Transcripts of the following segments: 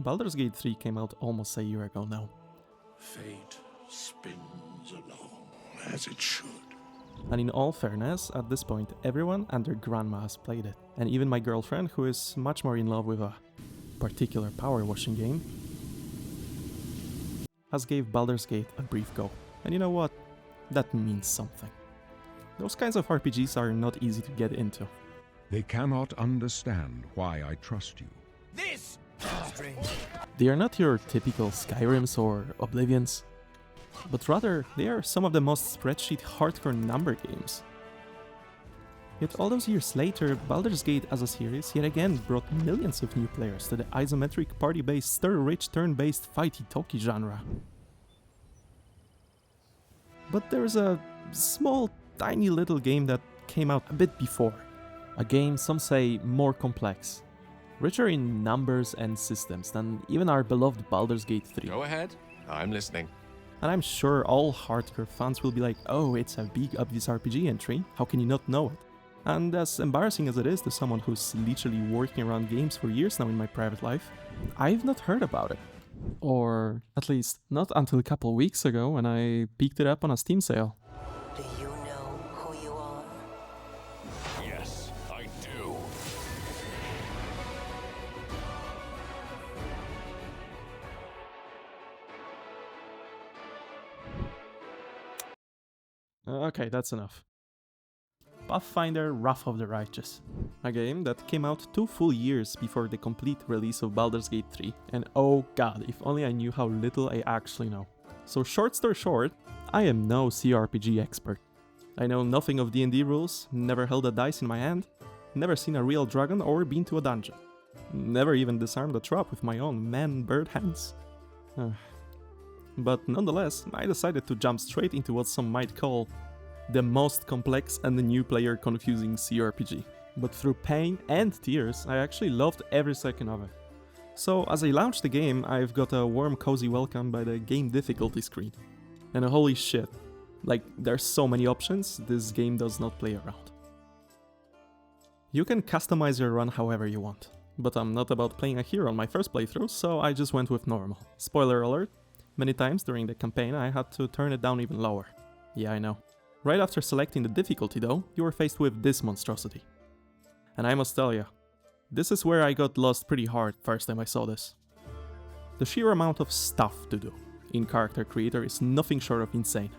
Baldur's Gate 3 came out almost a year ago now. Fate spins along as it should. And in all fairness, at this point everyone and their grandma has played it. And even my girlfriend, who is much more in love with a particular power washing game, has gave Baldur's Gate a brief go. And you know what? That means something. Those kinds of RPGs are not easy to get into. They cannot understand why I trust you. This strange. They are not your typical Skyrims or Oblivions, but rather they are some of the most spreadsheet hardcore number games. Yet all those years later, Baldur's Gate as a series yet again brought millions of new players to the isometric party-based story-rich turn-based fighty-talky genre. But there is a small, tiny little game that came out a bit before. A game, some say, more complex. Richer in numbers and systems than even our beloved Baldur's Gate 3. Go ahead, I'm listening. And I'm sure all hardcore fans will be like, oh, it's a big obvious RPG entry, how can you not know it? And as embarrassing as it is to someone who's literally working around games for years now in my private life, I've not heard about it. Or at least not until a couple weeks ago when I picked it up on a Steam sale. Do you know who you are? Yes, I do. Okay, that's enough. Pathfinder Wrath of the Righteous. A game that came out 2 full years before the complete release of Baldur's Gate 3, and oh god, if only I knew how little I actually know. So short story short, I am no cRPG expert. I know nothing of D&D rules, never held a dice in my hand, never seen a real dragon or been to a dungeon. Never even disarmed a trap with my own man-bird hands. But nonetheless, I decided to jump straight into what some might call the most complex and the new player confusing cRPG. But through pain and tears, I actually loved every second of it. So as I launch the game, I've got a warm cozy welcome by the game difficulty screen. And holy shit, like there's so many options, this game does not play around. You can customize your run however you want, but I'm not about playing a hero on my first playthrough, so I just went with normal. Spoiler alert, many times during the campaign I had to turn it down even lower. Yeah, I know. Right after selecting the difficulty though, you were faced with this monstrosity. And I must tell you, this is where I got lost pretty hard first time I saw this. The sheer amount of stuff to do in Character Creator is nothing short of insane.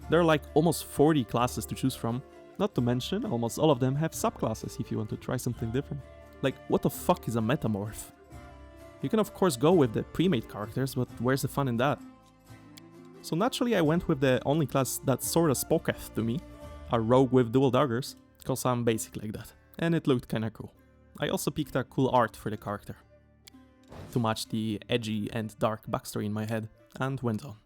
There are like almost 40 classes to choose from, not to mention almost all of them have subclasses if you want to try something different. Like, what the fuck is a metamorph? You can of course go with the pre-made characters, but where's the fun in that? So naturally I went with the only class that sorta spoketh to me, a rogue with dual daggers, cause I'm basic like that, and it looked kinda cool. I also picked a cool art for the character, to match the edgy and dark backstory in my head, and went on.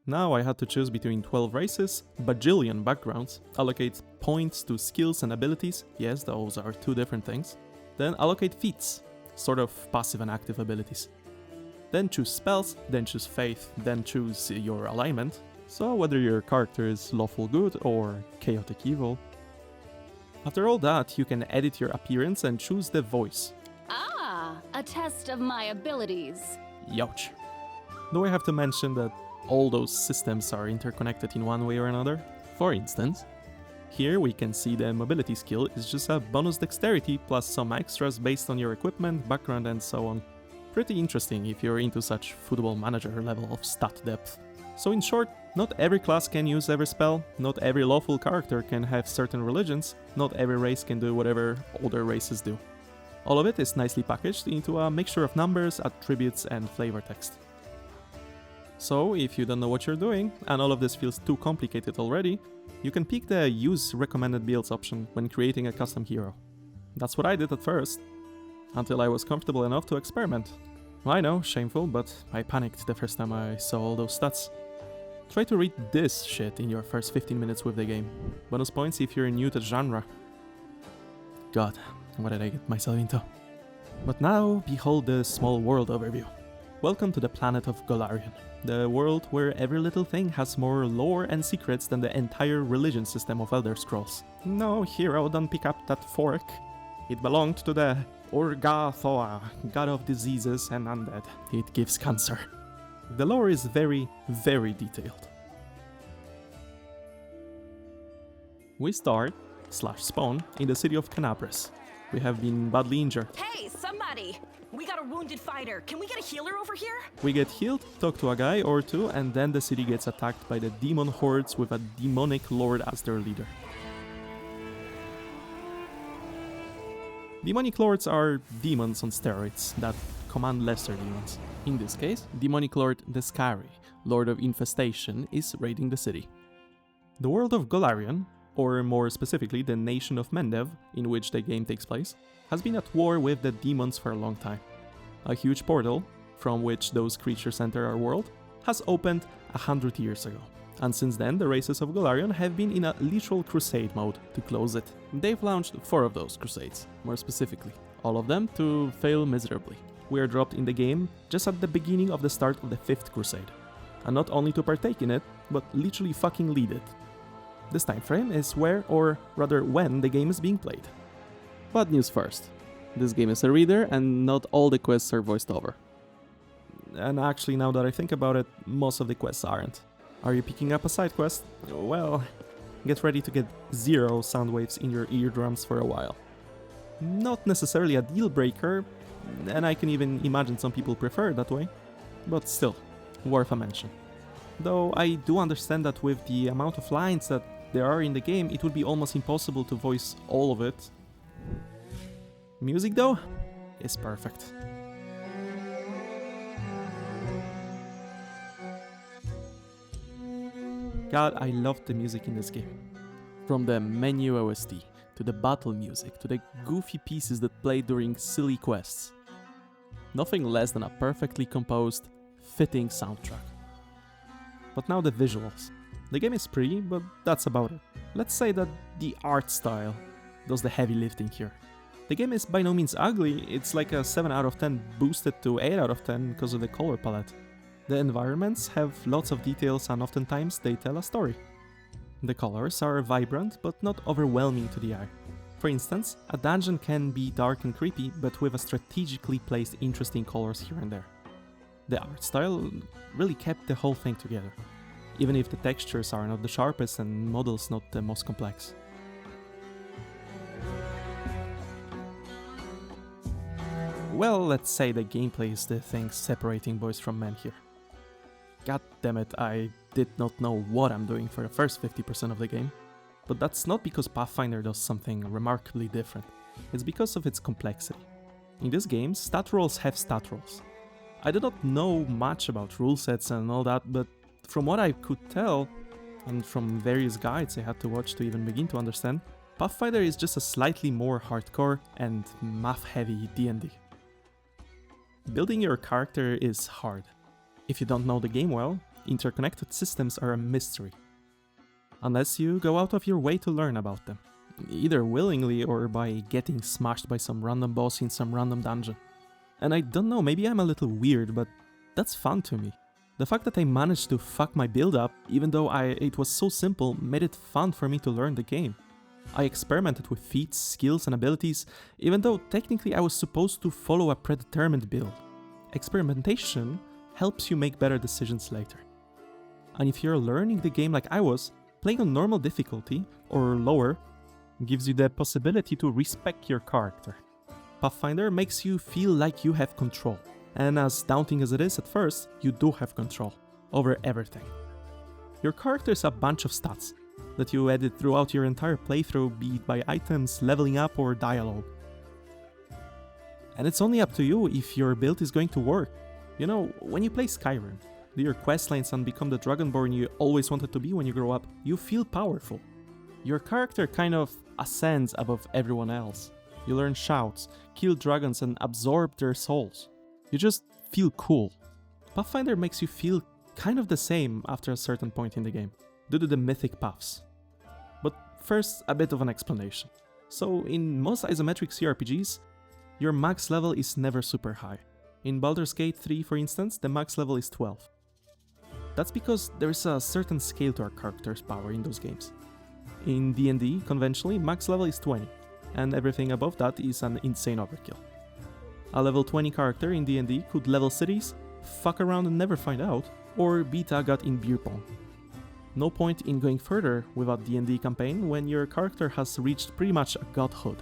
Now I had to choose between 12 races, bajillion backgrounds, allocate points to skills and abilities, yes, those are 2 different things, then allocate feats, sort of passive and active abilities. Then choose spells, then choose faith, then choose your alignment, so whether your character is lawful good or chaotic evil. After all that, you can edit your appearance and choose the voice. Ah, a test of my abilities. Youch. Though I have to mention that all those systems are interconnected in one way or another. For instance, here we can see the mobility skill is just a bonus dexterity plus some extras based on your equipment, background and so on. Pretty interesting if you're into such football manager level of stat depth. So in short, not every class can use every spell, not every lawful character can have certain religions, not every race can do whatever other races do. All of it is nicely packaged into a mixture of numbers, attributes and flavor text. So if you don't know what you're doing, and all of this feels too complicated already, you can pick the Use Recommended Builds option when creating a custom hero. That's what I did at first, until I was comfortable enough to experiment. I know, shameful, but I panicked the first time I saw all those stats. Try to read this shit in your first 15 minutes with the game. Bonus points if you're new to the genre. God, what did I get myself into? But now, behold the small world overview. Welcome to the planet of Golarion, the world where every little thing has more lore and secrets than the entire religion system of Elder Scrolls. No, hero, don't pick up that fork. It belonged to the Orgathoa, god of diseases and undead. It gives cancer. The lore is very, very detailed. We start/spawn in the city of Canabres. We have been badly injured. Hey, somebody! We got a wounded fighter. Can we get a healer over here? We get healed, talk to a guy or two, and then the city gets attacked by the demon hordes with a demonic lord as their leader. Demonic lords are demons on steroids that command lesser demons. In this case, demonic lord Descari, lord of infestation, is raiding the city. The world of Golarion, or more specifically the nation of Mendev, in which the game takes place, has been at war with the demons for a long time. A huge portal, from which those creatures enter our world, has opened 100 years ago. And since then, the races of Golarion have been in a literal crusade mode to close it. They've launched 4 of those crusades, more specifically, all of them to fail miserably. We are dropped in the game just at the beginning of the start of the 5th crusade, and not only to partake in it, but literally fucking lead it. This time frame is where, or rather when, the game is being played. But news first. This game is a reader, and not all the quests are voiced over. And actually, now that I think about it, most of the quests aren't. Are you picking up a side quest? Well, get ready to get 0 sound waves in your eardrums for a while. Not necessarily a deal breaker, and I can even imagine some people prefer it that way, but still, worth a mention. Though I do understand that with the amount of lines that there are in the game, it would be almost impossible to voice all of it. Music, though, is perfect. God, I loved the music in this game. From the menu OST, to the battle music, to the goofy pieces that play during silly quests. Nothing less than a perfectly composed, fitting soundtrack. But now the visuals. The game is pretty, but that's about it. Let's say that the art style does the heavy lifting here. The game is by no means ugly, it's like a 7 out of 10 boosted to 8 out of 10 because of the color palette. The environments have lots of details and oftentimes they tell a story. The colors are vibrant but not overwhelming to the eye. For instance, a dungeon can be dark and creepy but with a strategically placed interesting colors here and there. The art style really kept the whole thing together, even if the textures are not the sharpest and models not the most complex. Well, let's say the gameplay is the thing separating boys from men here. God damn it, I did not know what I'm doing for the first 50% of the game. But that's not because Pathfinder does something remarkably different, it's because of its complexity. In this game, stat rolls have stat rolls. I do not know much about rule sets and all that, but from what I could tell, and from various guides I had to watch to even begin to understand, Pathfinder is just a slightly more hardcore and math-heavy D&D. Building your character is hard. If you don't know the game well, interconnected systems are a mystery. Unless you go out of your way to learn about them, either willingly or by getting smashed by some random boss in some random dungeon. And I don't know, maybe I'm a little weird, but that's fun to me. The fact that I managed to fuck my build up, even though it was so simple, made it fun for me to learn the game. I experimented with feats, skills and abilities, even though technically I was supposed to follow a predetermined build. Experimentation helps you make better decisions later. And if you're learning the game like I was, playing on normal difficulty, or lower, gives you the possibility to respect your character. Pathfinder makes you feel like you have control, and as daunting as it is at first, you do have control over everything. Your character is a bunch of stats that you edit throughout your entire playthrough, be it by items, leveling up or dialogue. And it's only up to you if your build is going to work. You know, when you play Skyrim, do your questlines and become the Dragonborn you always wanted to be when you grow up, you feel powerful. Your character kind of ascends above everyone else. You learn shouts, kill dragons and absorb their souls. You just feel cool. Pathfinder makes you feel kind of the same after a certain point in the game, due to the mythic paths. But first, a bit of an explanation. So, in most isometric cRPGs, your max level is never super high. In Baldur's Gate 3, for instance, the max level is 12. That's because there is a certain scale to our character's power in those games. In D&D, conventionally, max level is 20, and everything above that is an insane overkill. A level 20 character in D&D could level cities, fuck around and never find out, or beat a god in beer pong. No point in going further with a D&D campaign when your character has reached pretty much a godhood.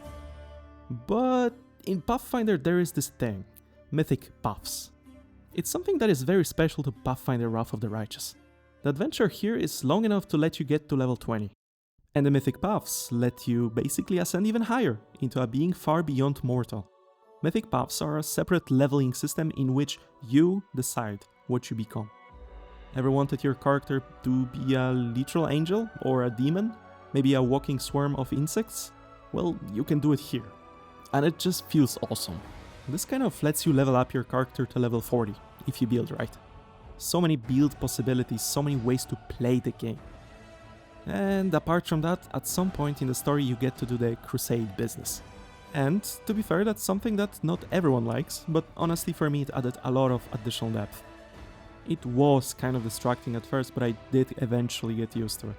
But in Pathfinder there is this thing, mythic paths. It's something that is very special to Pathfinder Wrath of the Righteous. The adventure here is long enough to let you get to level 20. And the mythic paths let you basically ascend even higher, into a being far beyond mortal. Mythic paths are a separate leveling system in which you decide what you become. Ever wanted your character to be a literal angel or a demon? Maybe a walking swarm of insects? Well, you can do it here. And it just feels awesome. This kind of lets you level up your character to level 40, if you build right. So many build possibilities, so many ways to play the game. And apart from that, at some point in the story you get to do the crusade business. And to be fair, that's something that not everyone likes, but honestly for me it added a lot of additional depth. It was kind of distracting at first, but I did eventually get used to it.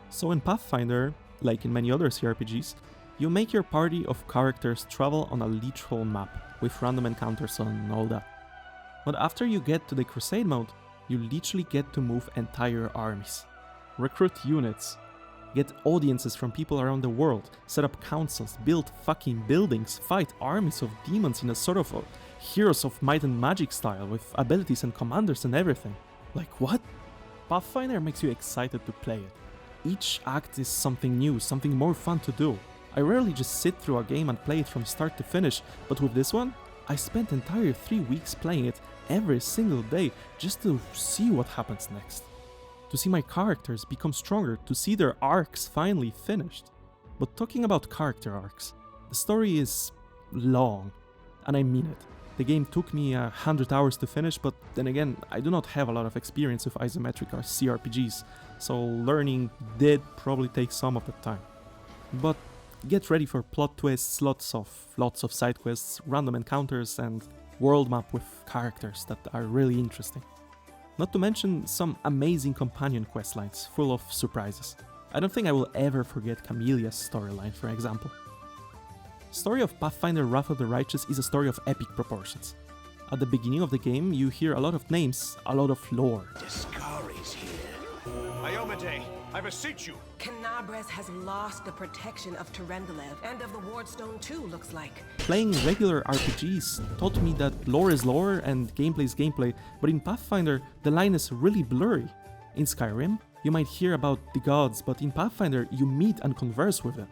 So in Pathfinder, like in many other cRPGs, you make your party of characters travel on a literal map, with random encounters and all that. But after you get to the crusade mode, you literally get to move entire armies. Recruit units, get audiences from people around the world, set up councils, build fucking buildings, fight armies of demons in a sort of Heroes of Might and Magic style with abilities and commanders and everything. Like what? Pathfinder makes you excited to play it. Each act is something new, something more fun to do. I rarely just sit through a game and play it from start to finish, but with this one, I spent entire 3 weeks playing it every single day just to see what happens next. To see my characters become stronger, to see their arcs finally finished. But talking about character arcs, the story is long, and I mean it. The game took me 100 hours to finish, but then again, I do not have a lot of experience with isometric or cRPGs, so learning did probably take some of the time. But get ready for plot twists, lots of side quests, random encounters, and world map with characters that are really interesting. Not to mention some amazing companion questlines full of surprises. I don't think I will ever forget Camelia's storyline, for example. Story of Pathfinder Wrath of the Righteous is a story of epic proportions. At the beginning of the game, you hear a lot of names, a lot of lore. Discari's here. Iomade, I beseech you. Canabres has lost the protection of Terendelev and of the Wardstone too, looks like. Playing regular RPGs taught me that lore is lore and gameplay is gameplay, but in Pathfinder, the line is really blurry. In Skyrim, you might hear about the gods, but in Pathfinder, you meet and converse with them.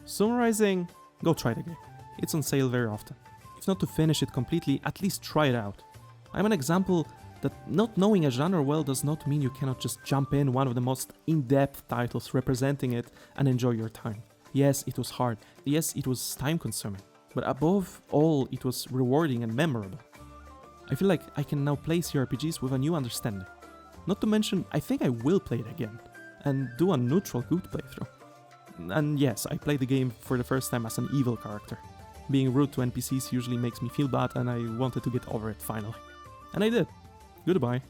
Summarizing, go try the game. It's on sale very often. If not to finish it completely, at least try it out. I'm an example that not knowing a genre well does not mean you cannot just jump in one of the most in-depth titles representing it and enjoy your time. Yes, it was hard. Yes, it was time-consuming. But above all, it was rewarding and memorable. I feel like I can now play cRPGs with a new understanding. Not to mention, I think I will play it again and do a neutral good playthrough. And yes, I played the game for the first time as an evil character. Being rude to NPCs usually makes me feel bad, and I wanted to get over it finally. And I did. Goodbye.